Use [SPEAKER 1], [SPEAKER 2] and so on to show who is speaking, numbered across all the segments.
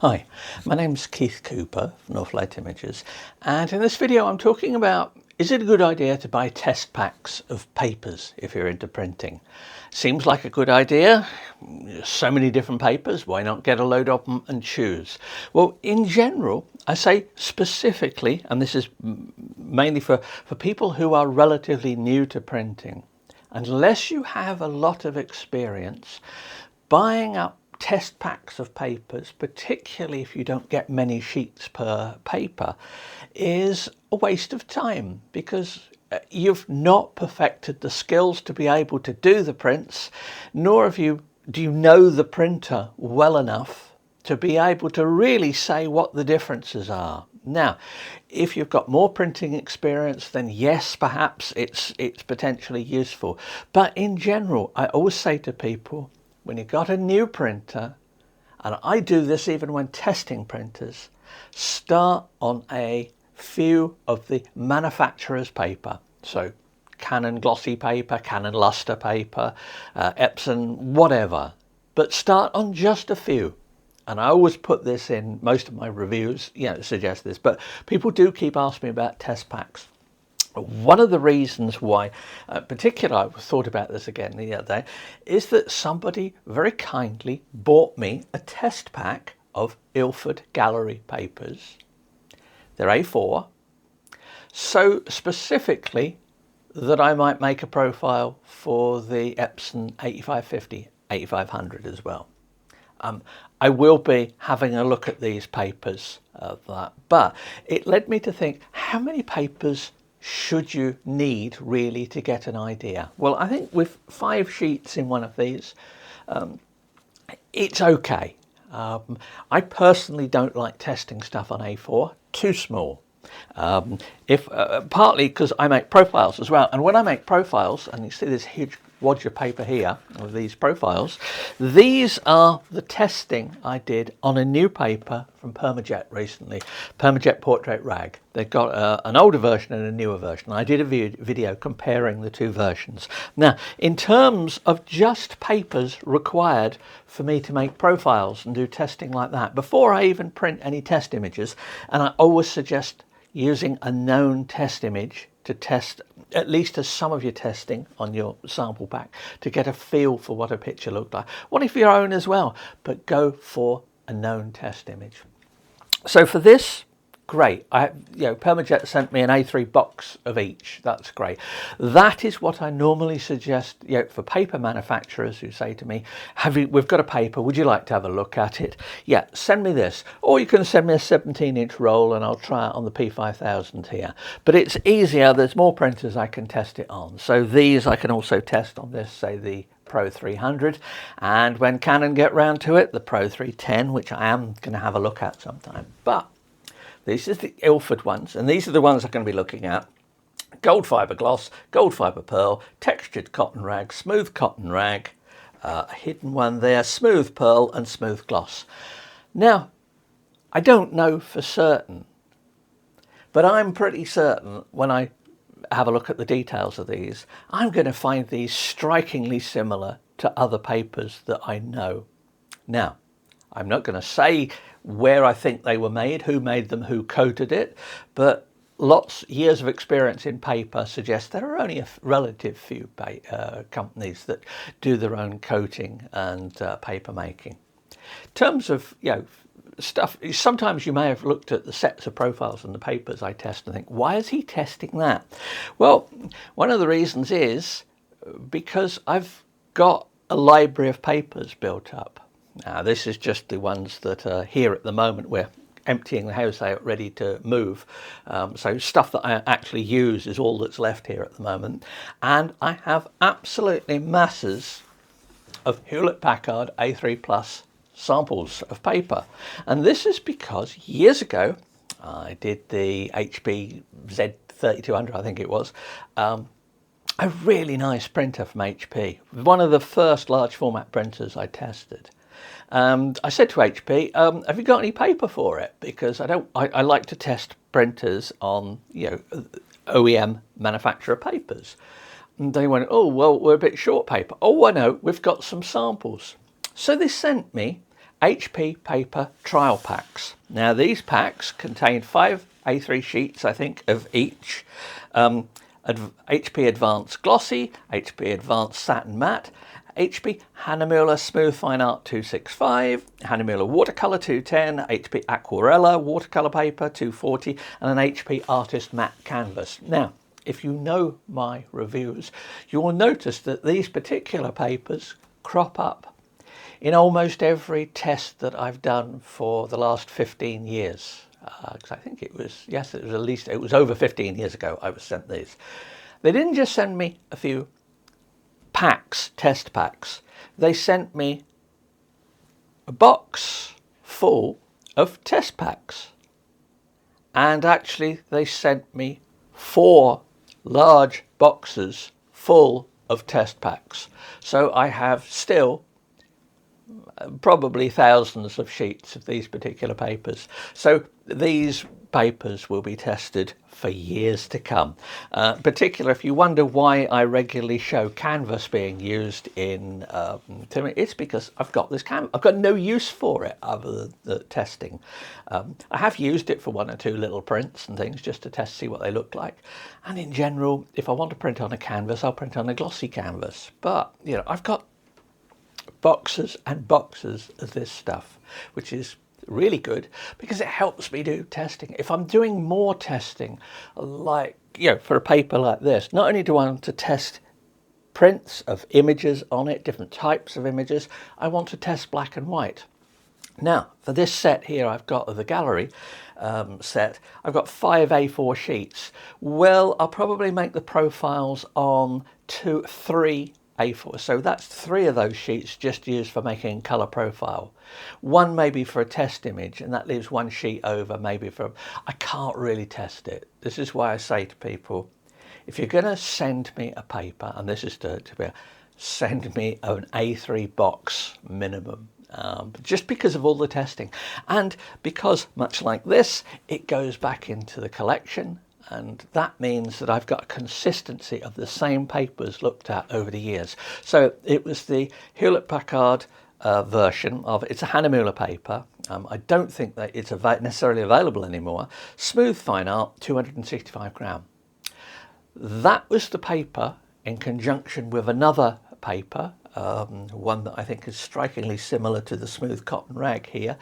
[SPEAKER 1] Hi, my name's Keith Cooper from Northlight Images, and in this video I'm talking about, is it a good idea to buy test packs of papers if you're into printing? Seems like a good idea. So many different papers, why not get a load of them and choose? Well, in general, I say specifically, and this is mainly for people who are relatively new to printing, unless you have a lot of experience, buying up test packs of papers, particularly if you don't get many sheets per paper, is a waste of time because you've not perfected the skills to be able to do the prints, nor do you know the printer well enough to be able to really say what the differences are. Now, if you've got more printing experience, then yes, perhaps it's potentially useful. But in general, I always say to people, when you've got a new printer, and I do this even when testing printers, start on a few of the manufacturer's paper. So Canon glossy paper, Canon luster paper, Epson, whatever. But start on just a few. And I always put this in most of my reviews, suggest this, but people do keep asking me about test packs. One of the reasons why, particularly I thought about this again the other day, is that somebody very kindly bought me a test pack of Ilford Gallerie papers. They're A4, so specifically that I might make a profile for the Epson 8550, 8500 as well. I will be having a look at these papers, but it led me to think, how many papers should you need really to get an idea? Well, I think with 5 sheets in one of these, it's okay. I personally don't like testing stuff on A4, too small. Partly because I make profiles as well, and when I make profiles, and you see this huge wad of paper here of these profiles, these are the testing I did on a new paper from Permajet recently, Permajet Portrait Rag. They've got an older version and a newer version. I did a video comparing the two versions. Now, in terms of just papers required for me to make profiles and do testing like that, before I even print any test images, and I always suggest using a known test image to test at least as some of your testing on your sample pack to get a feel for what a picture looked like. One of your own as well, but go for a known test image. So for this, great. Permajet sent me an A3 box of each. That's great. That is what I normally suggest for paper manufacturers who say to me, we've got a paper, would you like to have a look at it? Yeah, send me this. Or you can send me a 17-inch roll and I'll try it on the P5000 here. But it's easier, there's more printers I can test it on. So these I can also test on this, say the Pro 300, and when Canon get round to it, the Pro 310, which I am going to have a look at sometime. But this is the Ilford ones, and these are the ones I'm going to be looking at. Gold fibre gloss, gold fibre pearl, textured cotton rag, smooth cotton rag, a hidden one there, smooth pearl and smooth gloss. Now, I don't know for certain, but I'm pretty certain when I have a look at the details of these, I'm going to find these strikingly similar to other papers that I know. Now, I'm not going to say where I think they were made, who made them, who coated it, but years of experience in paper suggest there are only a relative few companies that do their own coating and paper making. In terms of stuff, sometimes you may have looked at the sets of profiles and the papers I test and think, why is he testing that? Well, one of the reasons is because I've got a library of papers built up. Now, this is just the ones that are here at the moment. We're emptying the house out, ready to move. So stuff that I actually use is all that's left here at the moment. And I have absolutely masses of Hewlett-Packard A3 Plus samples of paper. And this is because years ago, I did the HP Z3200, I think it was, a really nice printer from HP. One of the first large format printers I tested. I said to HP, have you got any paper for it? Because I like to test printers on, OEM manufacturer papers. And they went, oh, well, we're a bit short paper. Oh, I know, we've got some samples. So they sent me HP paper trial packs. Now these packs contain 5 A3 sheets, I think, of each. HP Advanced Glossy, HP Advanced Satin Matte, HP Hahnemuller Smooth Fine Art 265, Hahnemuller Watercolor 210, HP Aquarella Watercolor Paper 240, and an HP Artist Matte Canvas. Now, if you know my reviews, you will notice that these particular papers crop up in almost every test that I've done for the last 15 years. Because I think it was, yes, it was over 15 years ago I was sent these. They didn't just send me a few packs, test packs. They sent me a box full of test packs. And actually they sent me 4 large boxes full of test packs. So I have still probably thousands of sheets of these particular papers. So these papers will be tested for years to come. Particularly if you wonder why I regularly show canvas being used in it's because I've got this canvas. I've got no use for it other than the testing. I have used it for 1 or 2 little prints and things just to test, see what they look like. And in general, if I want to print on a canvas, I'll print on a glossy canvas. But you know, I've got boxes and boxes of this stuff, which is really good because it helps me do testing. If I'm doing more testing, like, you know, for a paper like this, not only do I want to test prints of images on it, different types of images, I want to test black and white. Now, for this set here I've got of the gallery set, I've got 5 A4 sheets. Well, I'll probably make the profiles on 3 A4. So that's 3 of those sheets just used for making colour profile. 1 maybe for a test image, and that leaves 1 sheet over maybe for, I can't really test it. This is why I say to people, if you're going to send me a paper, and this is to be, send me an A3 box minimum. Just because of all the testing, and because much like this, it goes back into the collection. And that means that I've got a consistency of the same papers looked at over the years. So it was the Hewlett-Packard version of, it's a Hahnemuller paper. I don't think that it's necessarily available anymore. Smooth Fine Art, 265 gram. That was the paper in conjunction with another paper, one that I think is strikingly similar to the smooth cotton rag here,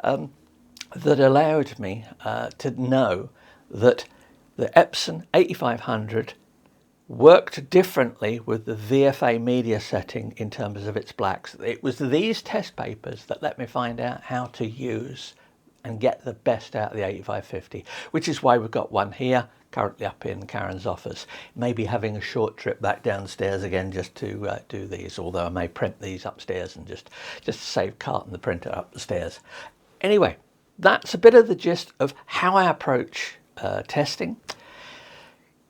[SPEAKER 1] that allowed me to know that the Epson 8500 worked differently with the VFA media setting in terms of its blacks. It was these test papers that let me find out how to use and get the best out of the 8550, which is why we've got one here, currently up in Karen's office. Maybe having a short trip back downstairs again just to do these, although I may print these upstairs and just save carting the printer up the stairs. Anyway, that's a bit of the gist of how I approach testing.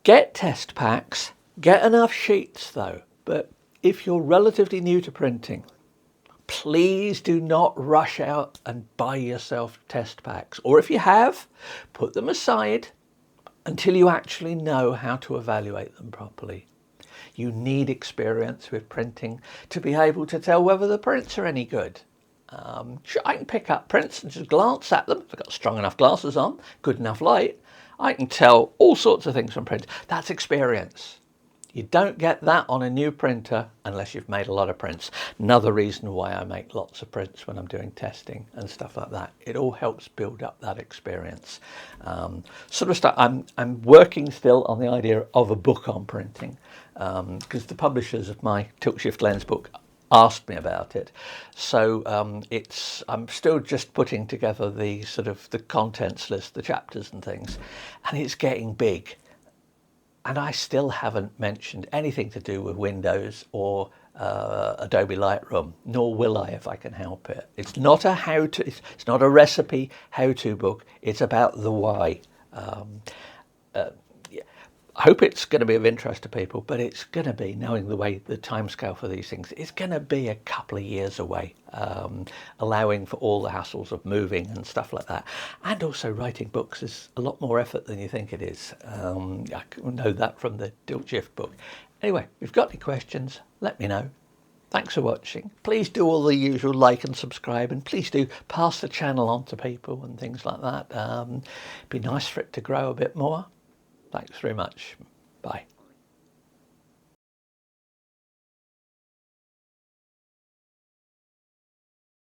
[SPEAKER 1] Get test packs, get enough sheets though, but if you're relatively new to printing, please do not rush out and buy yourself test packs, or if you have, put them aside until you actually know how to evaluate them properly. You need experience with printing to be able to tell whether the prints are any good. Sure, I can pick up prints and just glance at them. If I've got strong enough glasses on, good enough light, I can tell all sorts of things from prints. That's experience. You don't get that on a new printer unless you've made a lot of prints. Another reason why I make lots of prints when I'm doing testing and stuff like that. It all helps build up that experience. Sort of stuff. I'm working still on the idea of a book on printing because the publishers of my Tilt Shift Lens book asked me about it. So I'm still just putting together the sort of the contents list, the chapters and things, and it's getting big. And I still haven't mentioned anything to do with Windows or Adobe Lightroom, nor will I if I can help it. It's not a how-to, it's not a recipe how-to book. It's about the why. I hope it's going to be of interest to people, but it's going to be, knowing the way the timescale for these things, it's going to be a couple of years away, allowing for all the hassles of moving and stuff like that. And also writing books is a lot more effort than you think it is. I know that from the Tilt Shift book. Anyway, if you've got any questions, let me know. Thanks for watching. Please do all the usual like and subscribe, and please do pass the channel on to people and things like that. It'd be nice for it to grow a bit more. Thanks very much. Bye.